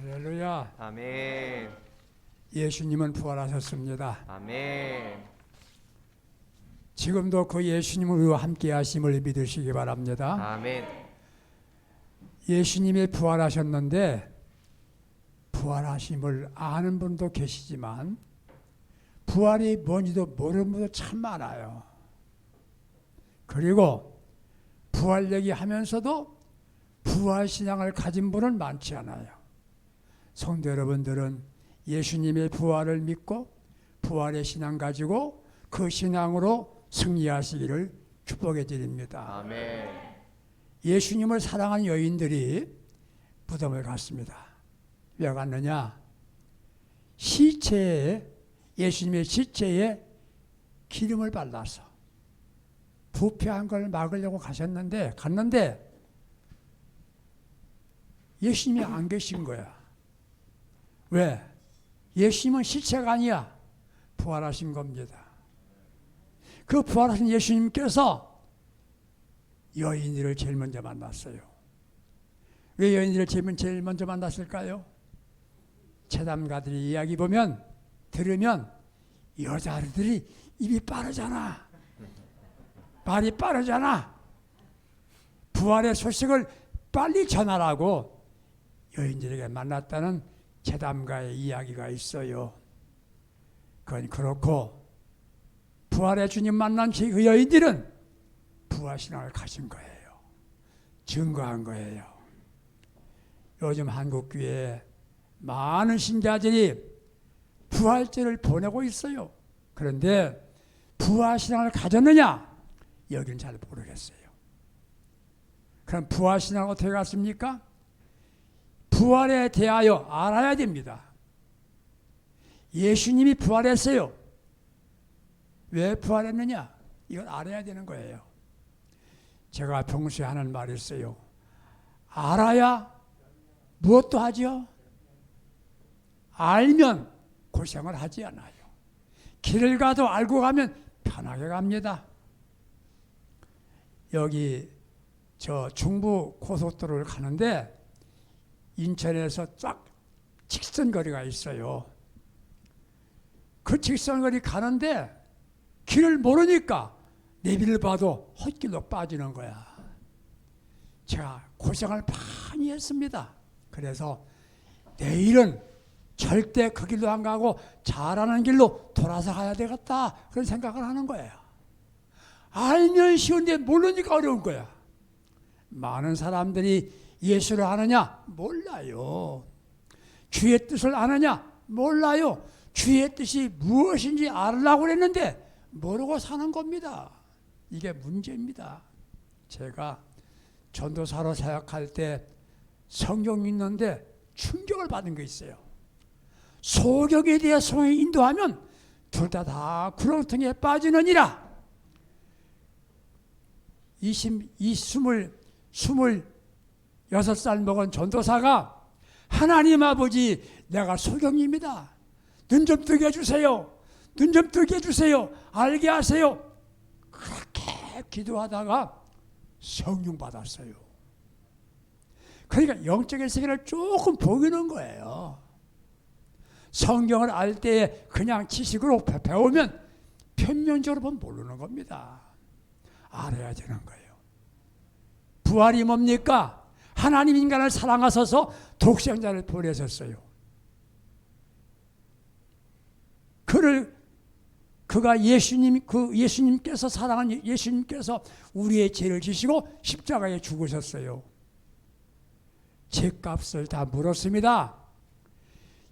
할렐루야. 아멘. 예수님은 부활하셨습니다. 아멘. 지금도 그 예수님을 함께 하심을 믿으시기 바랍니다. 아멘. 예수님이 부활하셨는데 부활하심을 아는 분도 계시지만 부활이 뭔지도 모르는 분도 참 많아요. 그리고 부활 얘기하면서도 부활신앙을 가진 분은 많지 않아요. 성도 여러분들은 예수님의 부활을 믿고 부활의 신앙 가지고 그 신앙으로 승리하시기를 축복해 드립니다. 아멘. 예수님을 사랑하는 여인들이 무덤을 갔습니다. 왜 갔느냐? 시체에, 예수님의 시체에 기름을 발라서 부패한 걸 막으려고 갔는데 예수님이 안 계신 거야. 왜? 예수님은 시체가 아니야. 부활하신 겁니다. 그 부활하신 예수님께서 여인들을 제일 먼저 만났어요. 왜 여인들을 제일 먼저 만났을까요? 체담가들이 이야기 들으면 여자들이 입이 빠르잖아. 말이 빠르잖아. 부활의 소식을 빨리 전하라고 여인들에게 만났다는 제담가의 이야기가 있어요. 그건 그렇고 부활의 주님 만난 그 여인들은 부활신앙을 가진 거예요. 증거한 거예요. 요즘 한국교회에 많은 신자들이 부활절을 보내고 있어요. 그런데 부활신앙을 가졌느냐? 여기는 잘 모르겠어요. 그럼 부활신앙은 어떻게 갔습니까? 부활에 대하여 알아야 됩니다. 예수님이 부활했어요. 왜 부활했느냐? 이걸 알아야 되는 거예요. 제가 평소에 하는 말이 있어요. 알아야 무엇도 하죠? 알면 고생을 하지 않아요. 길을 가도 알고 가면 편하게 갑니다. 여기 저 중부 고속도로를 가는데 인천에서 쫙 직선거리가 있어요. 그 직선거리 가는데 길을 모르니까 내비를 봐도 헛길로 빠지는 거야. 제가 고생을 많이 했습니다. 그래서 내일은 절대 그 길로 안 가고 잘하는 길로 돌아서 가야 되겠다 그런 생각을 하는 거예요. 알면 쉬운데 모르니까 어려운 거야. 많은 사람들이 예수를 아느냐? 몰라요. 주의 뜻을 아느냐? 몰라요. 주의 뜻이 무엇인지 알으려고 그랬는데 모르고 사는 겁니다. 이게 문제입니다. 제가 전도사로 사역할 때 성경 읽는데 충격을 받은 게 있어요. 소경에 대해 성경 인도하면 둘 다 구렁텅이에 빠지느니라. 26살 먹은 전도사가 하나님 아버지 내가 소경입니다. 눈 좀 뜨게 해주세요. 눈 좀 뜨게 해주세요. 알게 하세요. 그렇게 기도하다가 성령 받았어요. 그러니까 영적인 세계를 조금 보이는 거예요. 성경을 알 때에 그냥 지식으로 배우면 표면적으로 보면 모르는 겁니다. 알아야 되는 거예요. 부활이 뭡니까? 하나님 인간을 사랑하셔서 독생자를 보내셨어요. 그가 예수님께서 사랑하는 예수님께서 우리의 죄를 지시고 십자가에 죽으셨어요. 죄값을 다 물었습니다.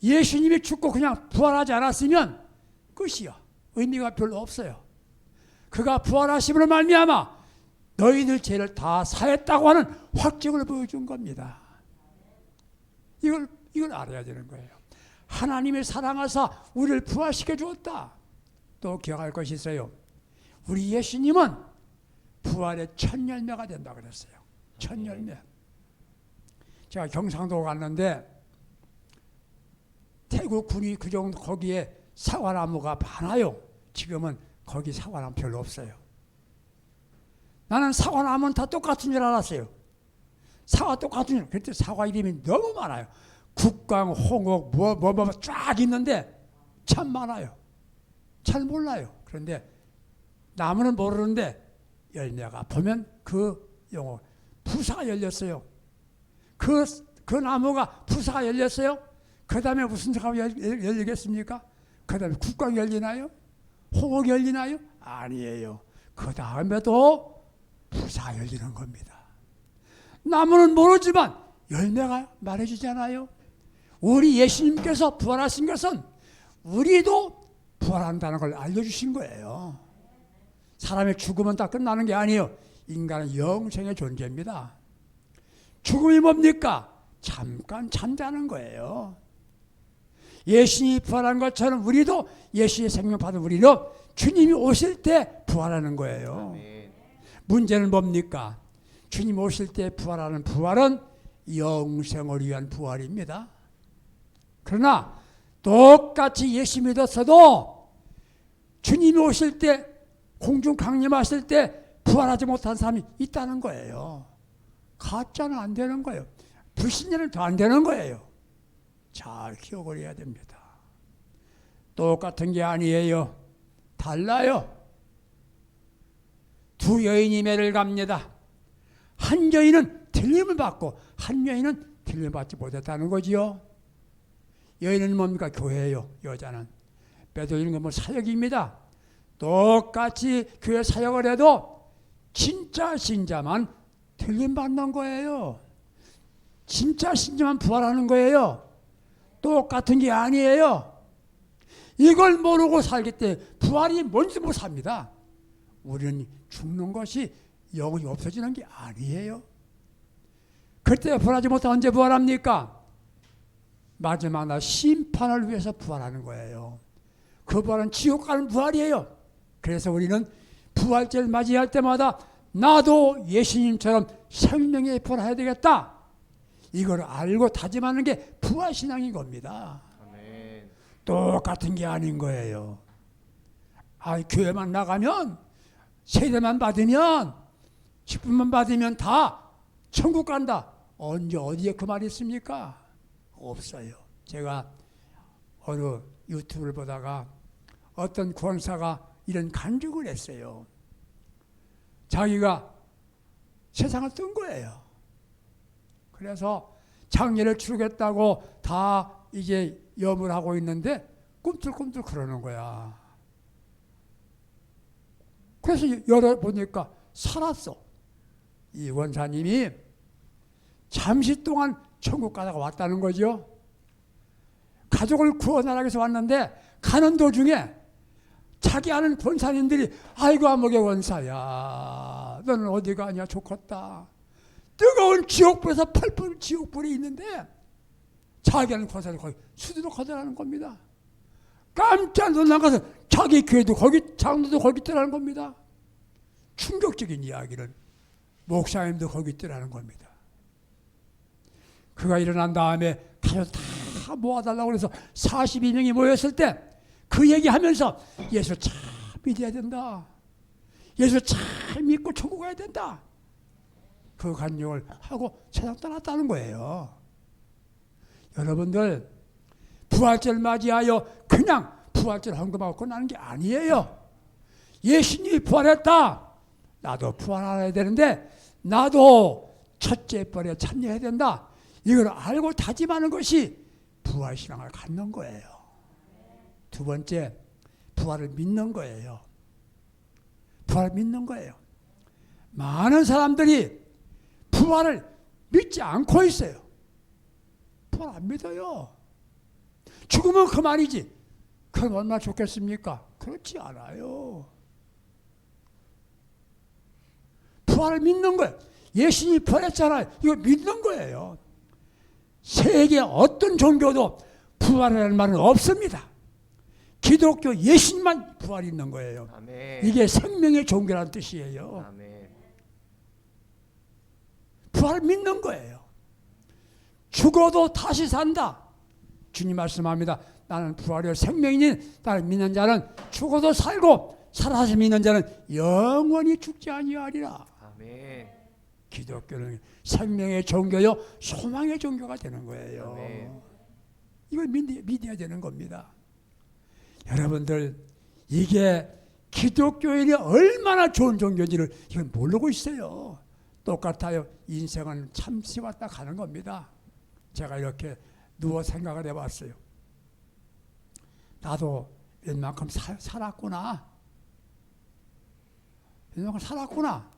예수님이 죽고 그냥 부활하지 않았으면 끝이야. 의미가 별로 없어요. 그가 부활하심으로 말미암아 너희들 죄를 다 사했다고 하는 확증을 보여준 겁니다. 이걸 알아야 되는 거예요. 하나님의 사랑하사 우리를 부활시켜 주었다. 또 기억할 것이 있어요. 우리 예수님은 부활의 첫 열매가 된다 그랬어요. 첫 열매. 제가 경상도 갔는데 태국 군이 그 정도 거기에 사과나무가 많아요. 지금은 거기 사과나무 별로 없어요. 나는 사과나무는 다 똑같은 줄 알았어요. 사과 똑같은 줄. 그때 사과 이름이 너무 많아요. 국강, 홍옥, 쫙 있는데 참 많아요. 잘 몰라요. 그런데 나무는 모르는데 열매가 보면 그 용어 부사가 열렸어요. 그 나무가 부사가 열렸어요. 그 다음에 무슨 사가 열리겠습니까? 그 다음에 국광이 열리나요? 홍옥이 열리나요? 아니에요. 그 다음에도 부사가 열리는 겁니다. 나무는 모르지만 열매가 말해주잖아요. 우리 예수님께서 부활하신 것은 우리도 부활한다는 걸 알려주신 거예요. 사람의 죽음은 다 끝나는 게 아니에요. 인간은 영생의 존재입니다. 죽음이 뭡니까? 잠깐 잠자는 거예요. 예수님이 부활한 것처럼 우리도 예수의 생명 받은 우리도 주님이 오실 때 부활하는 거예요. 아멘. 문제는 뭡니까? 주님 오실 때 부활하는 부활은 영생을 위한 부활입니다. 그러나 똑같이 예수 믿었어도 주님이 오실 때 공중 강림하실 때 부활하지 못한 사람이 있다는 거예요. 가짜는 안 되는 거예요. 불신자는 더 안 되는 거예요. 잘 기억을 해야 됩니다. 똑같은 게 아니에요. 달라요. 두 여인이 매를 갑니다. 한 여인은 들림을 받고 한 여인은 들림을 받지 못했다는 거지요. 여인은 뭡니까? 교회예요. 여자는. 빼돌리는 건 뭐 사역입니다. 똑같이 교회 사역을 해도 진짜 신자만 들림 받는 거예요. 진짜 신자만 부활하는 거예요. 똑같은 게 아니에요. 이걸 모르고 살기 때문에 부활이 뭔지 못 삽니다. 우리는 죽는 것이 영원히 없어지는 게 아니에요. 그때 부활하지 못하면 언제 부활합니까? 마지막 날 심판을 위해서 부활하는 거예요. 그 부활은 지옥 가는 부활이에요. 그래서 우리는 부활절을 맞이할 때마다 나도 예수님처럼 생명에 부활해야 되겠다. 이걸 알고 다짐하는 게 부활신앙인 겁니다. 아멘. 똑같은 게 아닌 거예요. 교회만 나가면 세례만 받으면 10분만 받으면 다 천국 간다. 언제 어디에 그 말이 있습니까? 없어요. 제가 어느 유튜브를 보다가 어떤 권사가 이런 간증을 했어요. 자기가 세상을 뜬 거예요. 그래서 장례를 치르겠다고 다 이제 염을 하고 있는데 꿈틀꿈틀 그러는 거야. 그래서 열어보니까 살았어. 이 원사님이 잠시 동안 천국 가다가 왔다는 거죠. 가족을 구원하라고 해서 왔는데 가는 도중에 자기 아는 권사님들이 아이고 아무개 원사야 너는 어디 가냐 좋겠다. 뜨거운 지옥불에서 펄펄 지옥불이 있는데 자기 아는 권사님 거기 수두로 거절하는 겁니다. 깜짝 놀라서 자기 교회도 거기 장로도 거기 있더라는 겁니다. 충격적인 이야기를 목사님도 거기 있더라는 겁니다. 그가 일어난 다음에 가서 다 모아달라고 해서 42명이 모였을 때 그 얘기하면서 예수 참 믿어야 된다. 예수 참 믿고 천국 가야 된다. 그 간증을 하고 세상 떠났다는 거예요. 여러분들 부활절 맞이하여 그냥 부활절 헌금하고 끝나는 게 아니에요. 예수님이 부활했다. 나도 부활해야 되는데 나도 첫째 벌에 참여해야 된다. 이걸 알고 다짐하는 것이 부활신앙을 갖는 거예요. 두 번째, 부활을 믿는 거예요. 부활을 믿는 거예요. 많은 사람들이 부활을 믿지 않고 있어요. 부활 안 믿어요. 죽으면 그만이지. 그럼 얼마나 좋겠습니까? 그렇지 않아요. 부활을 믿는 거예요. 예수님이 부활했잖아요. 이거 믿는 거예요. 세계 어떤 종교도 부활이라는 말은 없습니다. 기독교 예수님만 부활이 있는 거예요. 아멘. 이게 생명의 종교라는 뜻이에요. 아멘. 부활을 믿는 거예요. 죽어도 다시 산다. 주님 말씀합니다. 나는 부활이요 생명이니 나를 믿는 자는 죽어도 살고 살아서 믿는 자는 영원히 죽지 아니하리라. 아멘. 기독교는 생명의 종교요 소망의 종교가 되는 거예요. 아멘. 이걸 믿어야 되는 겁니다. 여러분들 이게 기독교인이 얼마나 좋은 종교인지를 이걸 모르고 있어요. 똑같아요. 인생은 잠시 왔다 가는 겁니다. 제가 이렇게 누워 생각을 해봤어요. 나도 웬만큼 살았구나. 웬만큼 살았구나.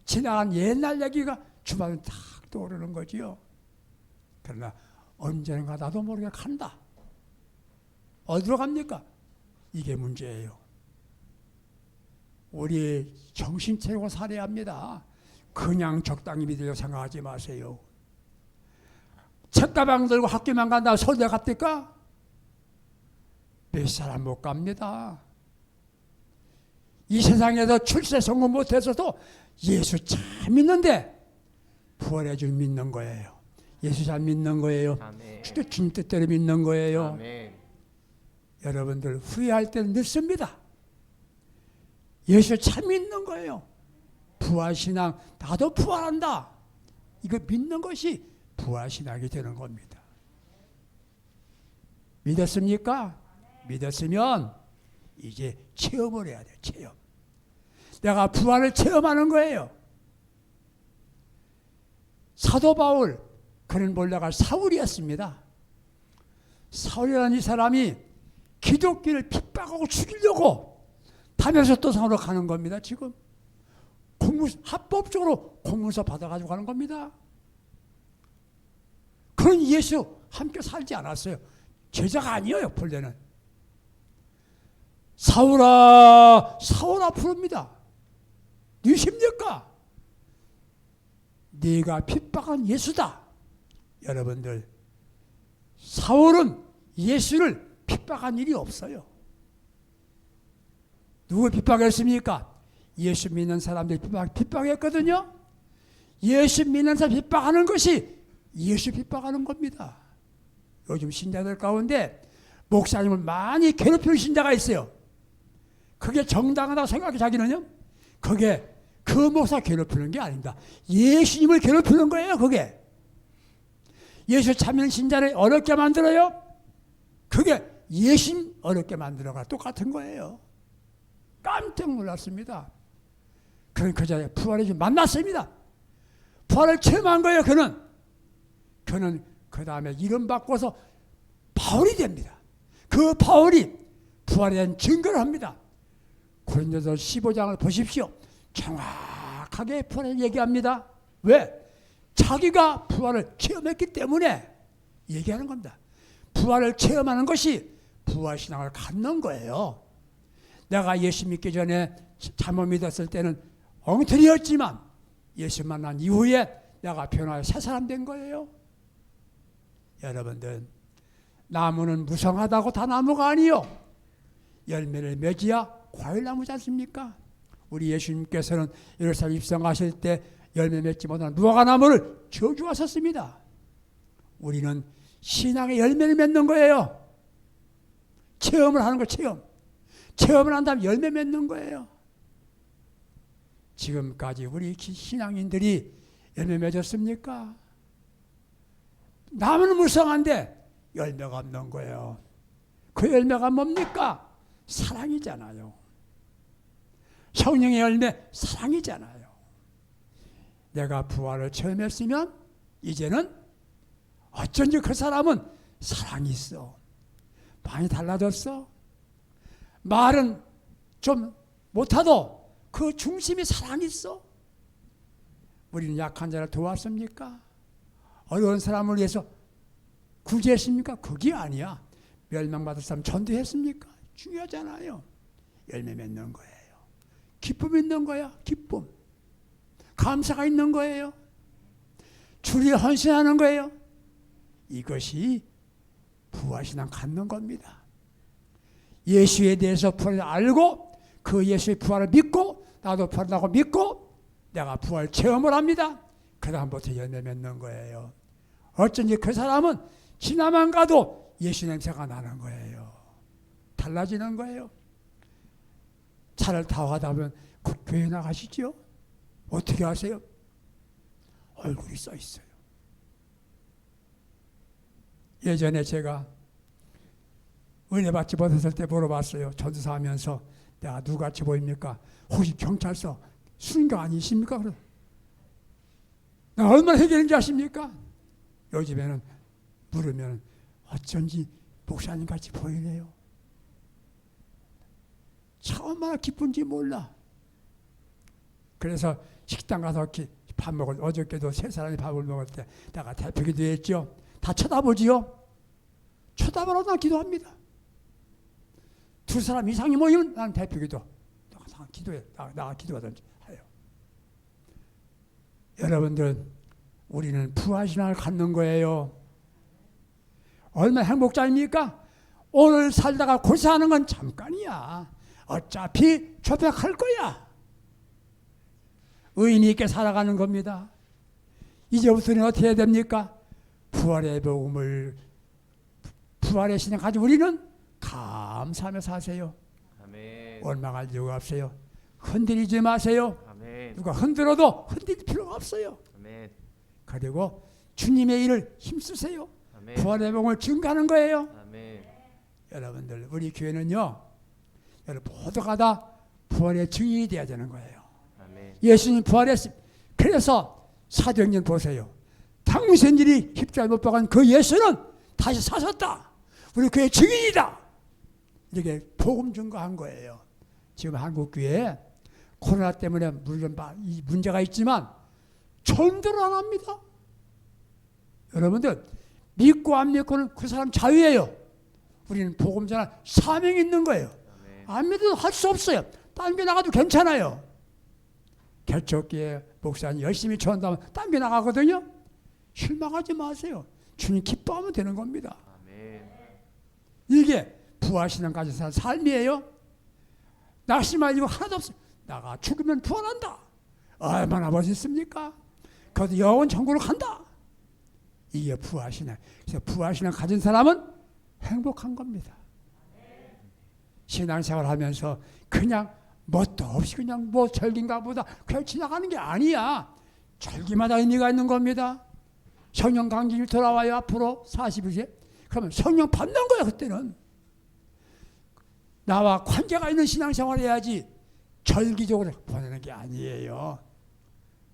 지나간 옛날 얘기가 주변에 딱 떠오르는 거지요. 그러나 언젠가 나도 모르게 간다. 어디로 갑니까? 이게 문제예요. 우리 정신 차리고 살아야 합니다. 그냥 적당히 믿으려고 생각하지 마세요. 책가방 들고 학교만 간다고 서울대 갑니까? 몇 사람 못 갑니다. 이 세상에서 출세 성공 못해서도 예수 참 믿는데 부활해 줄 믿는 거예요. 예수 잘 믿는 거예요. 아멘. 주님 뜻대로 믿는 거예요. 아멘. 여러분들 후회할 때는 늦습니다. 예수 참 믿는 거예요. 부활신앙 나도 부활한다. 이거 믿는 것이 부활신앙이 되는 겁니다. 믿었습니까? 믿었으면 이제 체험을 해야 돼요. 체험. 내가 부활을 체험하는 거예요. 사도 바울 그는 본래가 사울이었습니다. 사울이라는 이 사람이 기독교를 핍박하고 죽이려고 다메섹도상으로 가는 겁니다. 지금 합법적으로 공문서 받아가지고 가는 겁니다. 그런 예수 함께 살지 않았어요. 제자가 아니에요. 본래는. 사울아 사울아 부릅니다. 누구십니까? 네가 핍박한 예수다. 여러분들 사울은 예수를 핍박한 일이 없어요. 누구 핍박했습니까? 예수 믿는 사람들 핍박했거든요. 예수 믿는 사람 핍박하는 것이 예수 핍박하는 겁니다. 요즘 신자들 가운데 목사님을 많이 괴롭히는 신자가 있어요. 그게 정당하다고 생각해 자기는요. 그게 그 목사 괴롭히는 게 아닙니다. 예수님을 괴롭히는 거예요. 그게. 예수 참여는 신자를 어렵게 만들어요. 그게 예수님 어렵게 만들어가 똑같은 거예요. 깜짝 놀랐습니다. 그는 그 자리에 부활의 주 만났습니다. 부활을 체험한 거예요. 그는 그 다음에 이름 바꿔서 바울이 됩니다. 그 바울이 부활에 대한 증거를 합니다. 고린도서 15장을 보십시오. 정확하게 부활을 얘기합니다. 왜? 자기가 부활을 체험했기 때문에 얘기하는 겁니다. 부활을 체험하는 것이 부활신앙을 갖는 거예요. 내가 예수 믿기 전에 잘못 믿었을 때는 엉터리였지만 예수 만난 이후에 내가 변화해 새 사람 된 거예요. 여러분들 나무는 무성하다고 다 나무가 아니요. 열매를 맺어야 과일나무지 않습니까? 우리 예수님께서는 예루살렘 입성하실 때 열매 맺지 못한 무화과나무를 저주하셨습니다. 우리는 신앙의 열매를 맺는 거예요. 체험을 하는 거 체험. 체험을 한 다음에 열매 맺는 거예요. 지금까지 우리 신앙인들이 열매 맺었습니까? 나무는 무성한데 열매가 없는 거예요. 그 열매가 뭡니까? 사랑이잖아요. 성령의 열매 사랑이잖아요. 내가 부활을 체험했으면 이제는 어쩐지 그 사람은 사랑이 있어. 많이 달라졌어. 말은 좀 못하도 그 중심이 사랑이 있어. 우리는 약한 자를 도왔습니까? 어려운 사람을 위해서 구제했습니까? 그게 아니야. 멸망받을 사람 전도했습니까? 중요하잖아요. 열매 맺는 거예요. 기쁨 있는 거야. 기쁨. 감사가 있는 거예요. 주를 헌신하는 거예요. 이것이 부활신앙 갖는 겁니다. 예수에 대해서 부활을 알고 그 예수의 부활을 믿고 나도 부활하고 믿고 내가 부활 체험을 합니다. 그 다음부터 열매 맺는 거예요. 어쩐지 그 사람은 지나만 가도 예수 냄새가 나는 거예요. 달라지는 거예요. 차를 타고 가다 보면 그 교회 나가시죠? 어떻게 하세요? 얼굴이 써 있어요. 예전에 제가 은혜 받지 못했을 때 물어봤어요. 전도사 하면서 내가 누구같이 보입니까? 혹시 경찰서 수인가 아니십니까? 그래. 나 얼마나 해결인지 아십니까? 요즘에는 물으면 어쩐지 목사님 같이 보이네요. 참 얼마나 기쁜지 몰라. 그래서 식당 가서 밥 먹을 어저께도 세 사람이 밥을 먹을 때 내가 대표 기도했죠. 다 쳐다보지요. 쳐다보라고 난 기도합니다. 두 사람 이상이 모이면 나는 대표 기도. 나가 기도해. 나가 기도하든지 해요. 여러분들 우리는 부활신앙을 갖는 거예요. 얼마나 행복자입니까? 오늘 살다가 고생하는 건 잠깐이야. 어차피 초백할 거야. 의인이 있게 살아가는 겁니다. 이제부터는 어떻게 해야 됩니까? 부활의 복음을 부활의 신앙 가지고 우리는 감사하며 사세요. 아멘. 원망할 이유가 없어요. 흔들리지 마세요. 아멘. 누가 흔들어도 흔들 필요가 없어요. 아멘. 그리고 주님의 일을 힘쓰세요. 아멘. 부활의 복음을 증가하는 거예요. 아멘. 여러분들 우리 교회는요. 여러분 모두가 다 부활의 증인이 되어야 되는 거예요. 아멘. 예수님 부활했습니다. 그래서 사도행전 보세요. 당신들이 십자가에 못 박은 그 예수는 다시 사셨다. 우리 교회 증인이다. 이렇게 복음 증거한 거예요. 지금 한국교회에 코로나 때문에 물론 이 문제가 있지만 전도를 안 합니다. 여러분들 믿고 안 믿고는 그 사람 자유예요. 우리는 복음 전할 사명이 있는 거예요. 아멘. 안 믿어도 할 수 없어요. 딴 게 나가도 괜찮아요. 개척기에 목사님 열심히 전도하면 딴 게 나가거든요. 실망하지 마세요. 주님 기뻐하면 되는 겁니다. 아멘. 이게 부활신앙 가진 사람 삶이에요. 낙심할 이유 하나도 없어요. 나가 죽으면 부활한다. 얼마나 멋있습니까? 그것도 영원 천국으로 간다. 이게 부활신앙. 그래서 부활신앙 가진 사람은 행복한 겁니다. 신앙생활 하면서 그냥 뭣도 없이 그냥 뭐 절기인가 보다 그냥 지나가는 게 아니야. 절기마다 의미가 있는 겁니다. 성령 강림이 돌아와요. 앞으로 40일째. 그러면 성령 받는 거야. 그때는. 나와 관계가 있는 신앙생활 해야지 절기적으로 보내는 게 아니에요.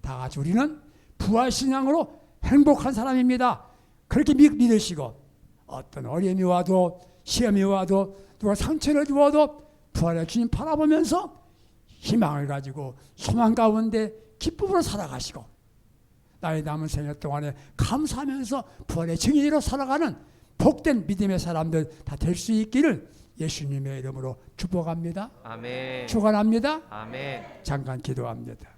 다 같이 우리는 부활신앙으로 행복한 사람입니다. 그렇게 믿으시고 어떤 어려움이 와도 시험이 와도 누가 상처를 주어도 부활의 주님 바라보면서 희망을 가지고 소망 가운데 기쁨으로 살아가시고 나의 남은 생애 동안에 감사하면서 부활의 증인으로 살아가는 복된 믿음의 사람들 다 될 수 있기를 예수님의 이름으로 축복합니다. 아멘. 축원합니다. 아멘. 잠깐 기도합니다.